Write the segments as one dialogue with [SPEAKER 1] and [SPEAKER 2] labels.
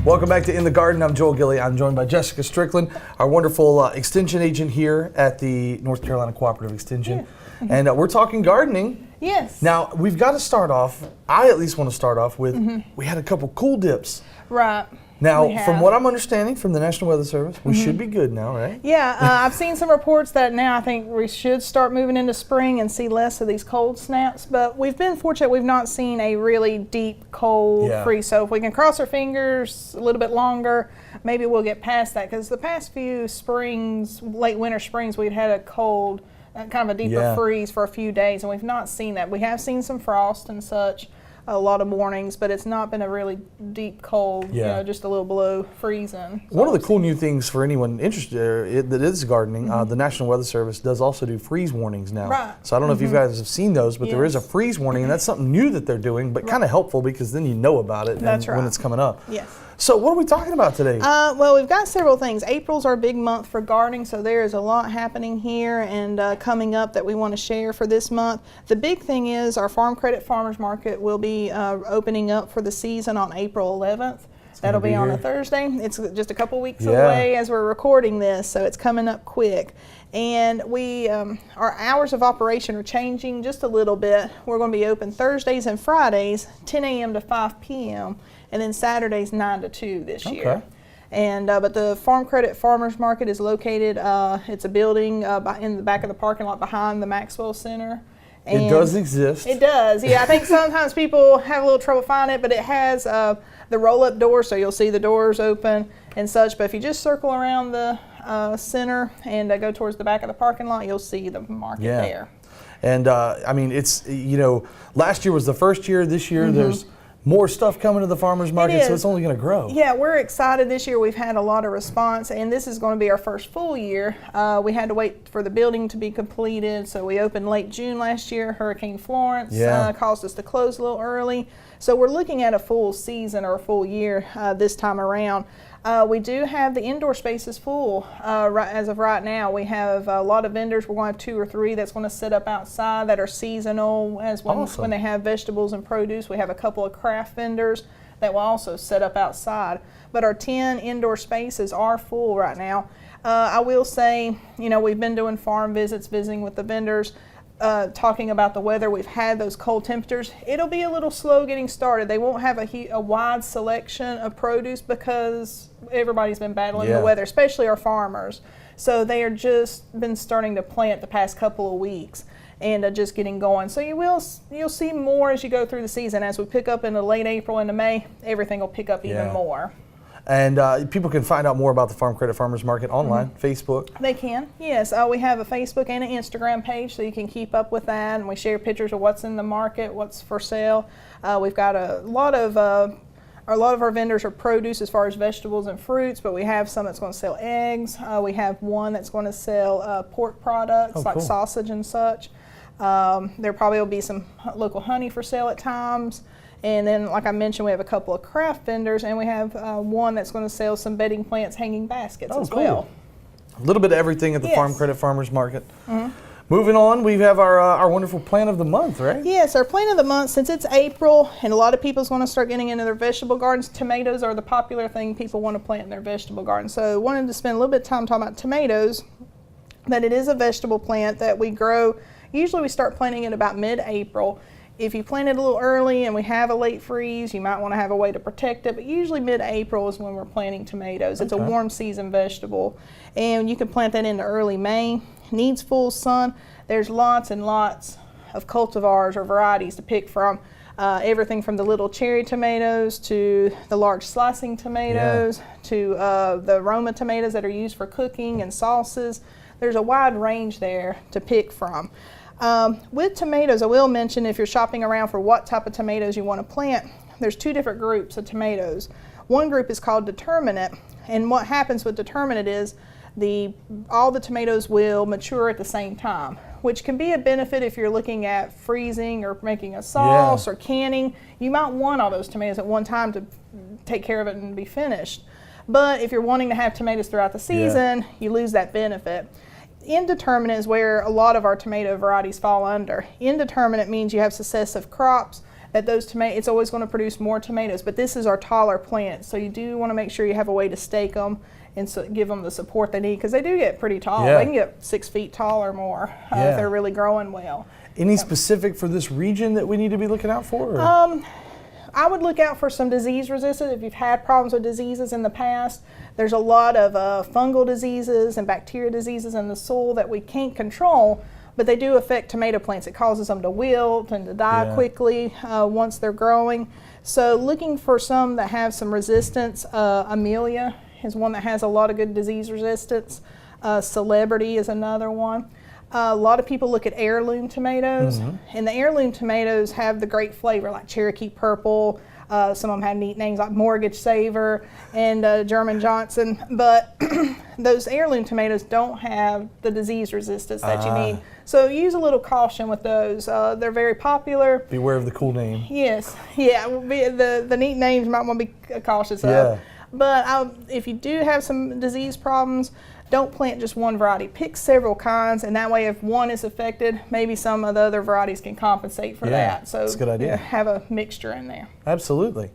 [SPEAKER 1] Welcome back to In the Garden. I'm Joel Gilley. I'm joined by Jessica Strickland, our wonderful extension agent here at the North Carolina Cooperative Extension. Yeah. And we're talking gardening.
[SPEAKER 2] Yes.
[SPEAKER 1] Now, we've got to start off, I at least want to start off with, we had a couple cool dips.
[SPEAKER 2] Right.
[SPEAKER 1] Now, from what I'm understanding from the National Weather Service, we should be good now, right?
[SPEAKER 2] Yeah, I've seen some reports that now I think we should start moving into spring and see less of these cold snaps, but we've been fortunate we've not seen a really deep cold freeze. So if we can cross our fingers a little bit longer, maybe we'll get past that, because the past few springs, late winter springs, we'd had a cold, kind of a deeper freeze for a few days, and we've not seen that. We have seen some frost and such, a lot of mornings, but it's not been a really deep cold, you know, just a little below freezing. So
[SPEAKER 1] one of the cool new things for anyone interested that is gardening, the National Weather Service does also do freeze warnings now.
[SPEAKER 2] Right.
[SPEAKER 1] So I don't know if you guys have seen those, but there is a freeze warning, and that's something new that they're doing, but kind of helpful because then you know about it when it's coming up.
[SPEAKER 2] Yes.
[SPEAKER 1] So what are we talking about today?
[SPEAKER 2] Well, we've got several things. April's our big month for gardening, so there is a lot happening here and coming up that we want to share for this month. The big thing is our Farm Credit Farmers Market will be opening up for the season on April 11th. That'll be on a Thursday. It's just a couple weeks away as we're recording this, so it's coming up quick. And we, our hours of operation are changing just a little bit. We're going to be open Thursdays and Fridays, 10 a.m. to 5 p.m., and then Saturdays 9 to 2 this year. And but the Farm Credit Farmers Market is located, it's a building in the back of the parking lot behind the Maxwell Center. And
[SPEAKER 1] it does exist.
[SPEAKER 2] It does, yeah. I think sometimes people have a little trouble finding it, but it has the roll-up door, so you'll see the doors open and such. But if you just circle around the center and go towards the back of the parking lot, you'll see the market there.
[SPEAKER 1] And I mean, it's, you know, last year was the first year. This year there's more stuff coming to the farmers market, so it's only going to grow.
[SPEAKER 2] Yeah, we're excited this year. We've had a lot of response, and this is going to be our first full year. We had to wait for the building to be completed, so we opened late June last year. Hurricane Florence caused us to close a little early. So we're looking at a full season or a full year this time around. We do have the indoor spaces full as of right now. We have a lot of vendors. We're going to have 2 or 3 that's going to sit up outside that are seasonal, as when they have vegetables and produce. We have a couple of craft vendors that will also set up outside. But our 10 indoor spaces are full right now. I will say, you know, we've been doing farm visits, visiting with the vendors, talking about the weather. We've had those cold temperatures. It'll be a little slow getting started. They won't have a wide selection of produce because everybody's been battling the weather, especially our farmers. So they are just been starting to plant the past couple of weeks and just getting going. So you'll see more as you go through the season. As we pick up into late April into May, everything will pick up even more.
[SPEAKER 1] And people can find out more about the Farm Credit Farmers Market online, Facebook.
[SPEAKER 2] They can, yes. We have a Facebook and an Instagram page, so you can keep up with that. And we share pictures of what's in the market, what's for sale. We've got a lot of our vendors are produce as far as vegetables and fruits, but we have some that's going to sell eggs. We have one that's going to sell pork products like sausage and such. There probably will be some local honey for sale at times. And then, like I mentioned, we have a couple of craft vendors, and we have one that's going to sell some bedding plants, hanging baskets as well.
[SPEAKER 1] A little bit of everything at the Farm Credit Farmers Market. Moving on, we have our wonderful plant of the month, right?
[SPEAKER 2] Yes, our plant of the month, since it's April and a lot of people's going to start getting into their vegetable gardens, tomatoes are the popular thing people want to plant in their vegetable garden. So I wanted to spend a little bit of time talking about tomatoes, but it is a vegetable plant that we grow. Usually we start planting it about mid-April. If you plant it a little early and we have a late freeze, you might want to have a way to protect it, but usually mid-April is when we're planting tomatoes. It's a warm season vegetable, and you can plant that into early May. Needs full sun. There's lots and lots of cultivars or varieties to pick from. Everything from the little cherry tomatoes to the large slicing tomatoes to the Roma tomatoes that are used for cooking and sauces. There's a wide range there to pick from. With tomatoes, I will mention, if you're shopping around for what type of tomatoes you want to plant, there's 2 different groups of tomatoes. One group is called determinate, and what happens with determinate is all the tomatoes will mature at the same time, which can be a benefit if you're looking at freezing or making a sauce or canning. You might want all those tomatoes at one time to take care of it and be finished. But if you're wanting to have tomatoes throughout the season, you lose that benefit. Indeterminate is where a lot of our tomato varieties fall under. Indeterminate means you have successive crops. that those tomatoes, it's always going to produce more tomatoes, but this is our taller plants, so you do want to make sure you have a way to stake them and so give them the support they need, because they do get pretty tall.
[SPEAKER 1] Yeah.
[SPEAKER 2] They can get 6 feet tall or more
[SPEAKER 1] Yeah.
[SPEAKER 2] if they're really growing well.
[SPEAKER 1] Any specific for this region that we need to be looking out for? Or?
[SPEAKER 2] I would look out for some disease resistance. If you've had problems with diseases in the past, there's a lot of fungal diseases and bacteria diseases in the soil that we can't control, but they do affect tomato plants. It causes them to wilt and to die quickly once they're growing. So looking for some that have some resistance. Amelia is one that has a lot of good disease resistance. Celebrity is another one. A lot of people look at heirloom tomatoes, and the heirloom tomatoes have the great flavor, like Cherokee Purple. Some of them have neat names like Mortgage Saver and German Johnson, but those heirloom tomatoes don't have the disease resistance that you need. So use a little caution with those. They're very popular.
[SPEAKER 1] Beware of the cool name.
[SPEAKER 2] Yes, yeah. The neat names you might want to be cautious of. But if you do have some disease problems, don't plant just one variety. Pick several kinds, and that way if one is affected, maybe some of the other varieties can compensate for that. So
[SPEAKER 1] that's a good idea.
[SPEAKER 2] Have a mixture in there.
[SPEAKER 1] Absolutely.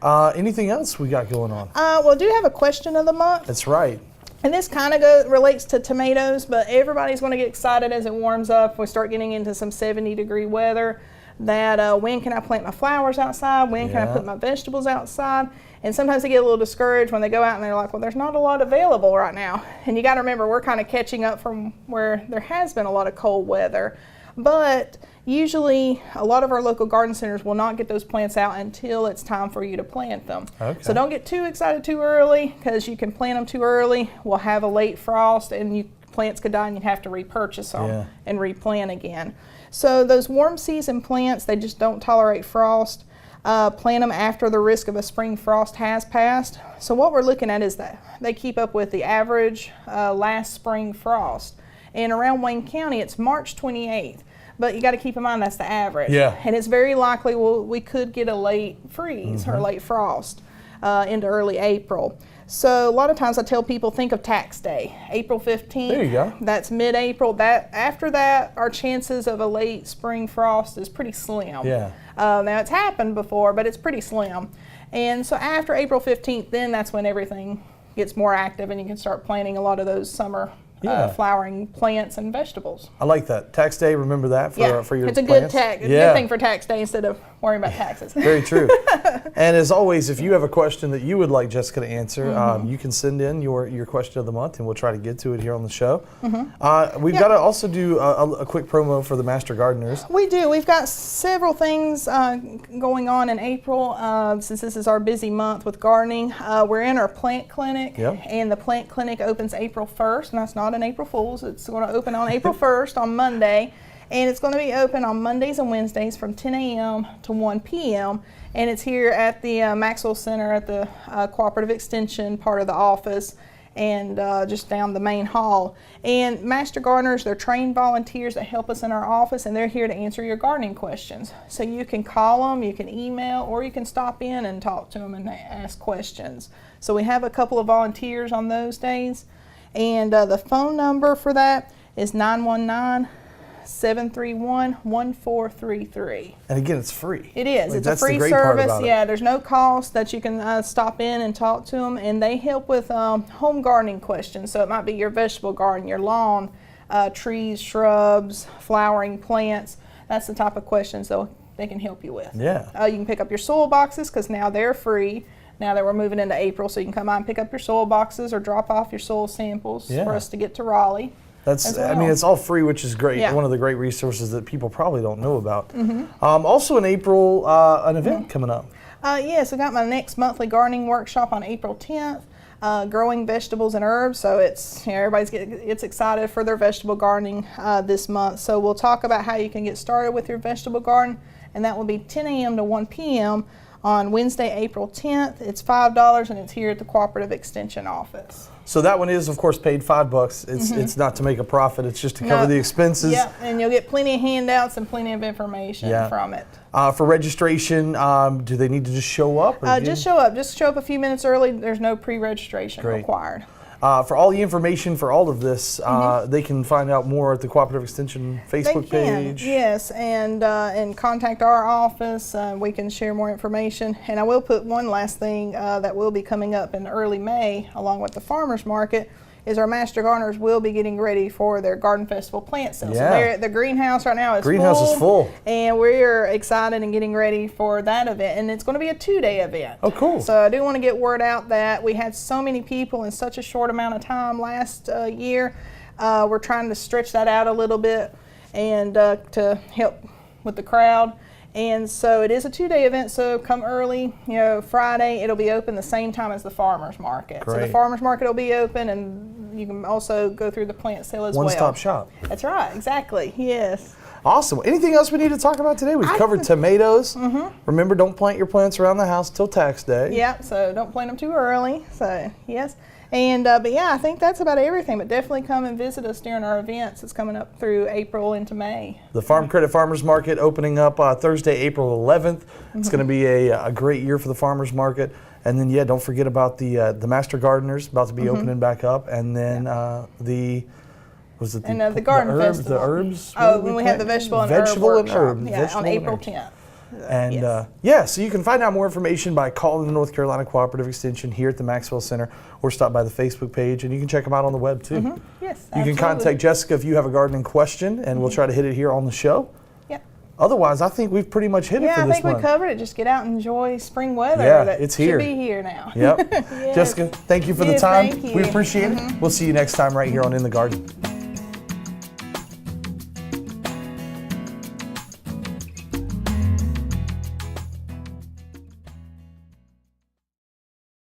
[SPEAKER 1] Anything else we got going on?
[SPEAKER 2] Well, I do have a question of the month.
[SPEAKER 1] That's right.
[SPEAKER 2] And this kind of relates to tomatoes, but everybody's going to get excited as it warms up. We start getting into some 70-degree weather. That when can I plant my flowers outside? When can I put my vegetables outside? And sometimes they get a little discouraged when they go out and they're like, well, there's not a lot available right now. And you got to remember, we're kind of catching up from where there has been a lot of cold weather. But usually a lot of our local garden centers will not get those plants out until it's time for you to plant them. So don't get too excited too early, because you can plant them too early. We'll have a late frost and plants could die and you'd have to repurchase them and replant again. So those warm season plants, they just don't tolerate frost. Plant them after the risk of a spring frost has passed. So what we're looking at is that they keep up with the average last spring frost. And around Wayne County, it's March 28th. But you got to keep in mind that's the average. And it's very likely we could get a late freeze or late frost into early April. So a lot of times I tell people, think of tax day, April 15th.
[SPEAKER 1] There you go.
[SPEAKER 2] That's mid-April. After that, our chances of a late spring frost is pretty slim. Now it's happened before, but it's pretty slim. And so after April 15th, then that's when everything gets more active and you can start planting a lot of those summer flowering plants and vegetables.
[SPEAKER 1] I like that. Tax day, remember that for your plants?
[SPEAKER 2] It's a good good thing for tax day instead of worrying about taxes.
[SPEAKER 1] Very true. And as always, if you have a question that you would like Jessica to answer, you can send in your question of the month and we'll try to get to it here on the show. We've got to also do a quick promo for the Master Gardeners.
[SPEAKER 2] We do. We've got several things going on in April since this is our busy month with gardening. We're in our plant clinic and the plant clinic opens April 1st, and that's not an April Fool's. It's going to open on April 1st on Monday, and it's going to be open on Mondays and Wednesdays from 10 a.m. to 1 p.m. and it's here at the Maxwell Center at the Cooperative Extension part of the office, and just down the main hall. And Master Gardeners, they're trained volunteers that help us in our office, and they're here to answer your gardening questions. So you can call them, you can email, or you can stop in and talk to them and ask questions. So we have a couple of volunteers on those days. And the phone number for that is 919-731-1433.
[SPEAKER 1] And again, it's free.
[SPEAKER 2] It is. It's a free service. There's no cost that you can stop in and talk to them. And they help with home gardening questions. So it might be your vegetable garden, your lawn, trees, shrubs, flowering plants. That's the type of questions they can help you with. You can pick up your soil boxes because now they're free. Now that we're moving into April, so you can come by and pick up your soil boxes or drop off your soil samples for us to get to Raleigh.
[SPEAKER 1] I mean, it's all free, which is great. One of the great resources that people probably don't know about. Also in April, an event coming up.
[SPEAKER 2] Yes, I got my next monthly gardening workshop on April 10th. Growing vegetables and herbs, so it's everybody's gets excited for their vegetable gardening this month. So we'll talk about how you can get started with your vegetable garden, and that will be 10 a.m. to 1 p.m. on Wednesday, April 10th. It's $5, and it's here at the Cooperative Extension office.
[SPEAKER 1] So that one is, of course, paid $5. It's not to make a profit. It's just to cover the expenses.
[SPEAKER 2] And you'll get plenty of handouts and plenty of information from it.
[SPEAKER 1] For registration, do they need to just show up?
[SPEAKER 2] Just show up. Just show up a few minutes early. There's no pre-registration required.
[SPEAKER 1] For all the information for all of this, they can find out more at the Cooperative Extension Facebook page.
[SPEAKER 2] Yes, and contact our office. We can share more information. And I will put one last thing that will be coming up in early May, along with the farmers market, is our master gardeners will be getting ready for their garden festival plant sale.
[SPEAKER 1] Yeah.
[SPEAKER 2] So the greenhouse right now is
[SPEAKER 1] Greenhouse is full.
[SPEAKER 2] And we're excited and getting ready for that event. And it's going to be a 2-day event.
[SPEAKER 1] Oh, cool.
[SPEAKER 2] So I do want to get word out that we had so many people in such a short amount of time last year. We're trying to stretch that out a little bit and to help with the crowd. And so it is a 2-day event, so come early. Friday it'll be open the same time as the farmers market.
[SPEAKER 1] Great.
[SPEAKER 2] So the farmers market will be open, and you can also go through the plant sale as well.
[SPEAKER 1] One-stop shop.
[SPEAKER 2] That's right, exactly. Yes.
[SPEAKER 1] Awesome. Anything else we need to talk about today? We've covered tomatoes. Remember, don't plant your plants around the house till tax day.
[SPEAKER 2] Yeah, so don't plant them too early. So yes. And but yeah, I think that's about everything. But definitely come and visit us during our events. It's coming up through April into May.
[SPEAKER 1] The Farm Credit Farmers Market opening up Thursday, April 11th. It's going to be a great year for the farmers market. And then don't forget about the Master Gardeners about to be opening back up. And then the
[SPEAKER 2] garden
[SPEAKER 1] herbs,
[SPEAKER 2] festival.
[SPEAKER 1] The herbs.
[SPEAKER 2] Oh, when we have the vegetable and herb workshop. Yeah, on April 10th.
[SPEAKER 1] And so you can find out more information by calling the North Carolina Cooperative Extension here at the Maxwell Center, or stop by the Facebook page, and you can check them out on the web too.
[SPEAKER 2] Yes,
[SPEAKER 1] You can contact Jessica if you have a gardening question, and we'll try to hit it here on the show.
[SPEAKER 2] Yep.
[SPEAKER 1] Otherwise, I think we've pretty much hit it for this
[SPEAKER 2] I think
[SPEAKER 1] month.
[SPEAKER 2] we covered it. Just get out and enjoy spring weather.
[SPEAKER 1] Yeah,
[SPEAKER 2] that
[SPEAKER 1] it's here.
[SPEAKER 2] Should be here now.
[SPEAKER 1] Yep.
[SPEAKER 2] Yes.
[SPEAKER 1] Jessica, thank you for the
[SPEAKER 2] Yes,
[SPEAKER 1] time.
[SPEAKER 2] thank you.
[SPEAKER 1] We appreciate it. We'll see you next time right here on In the Garden.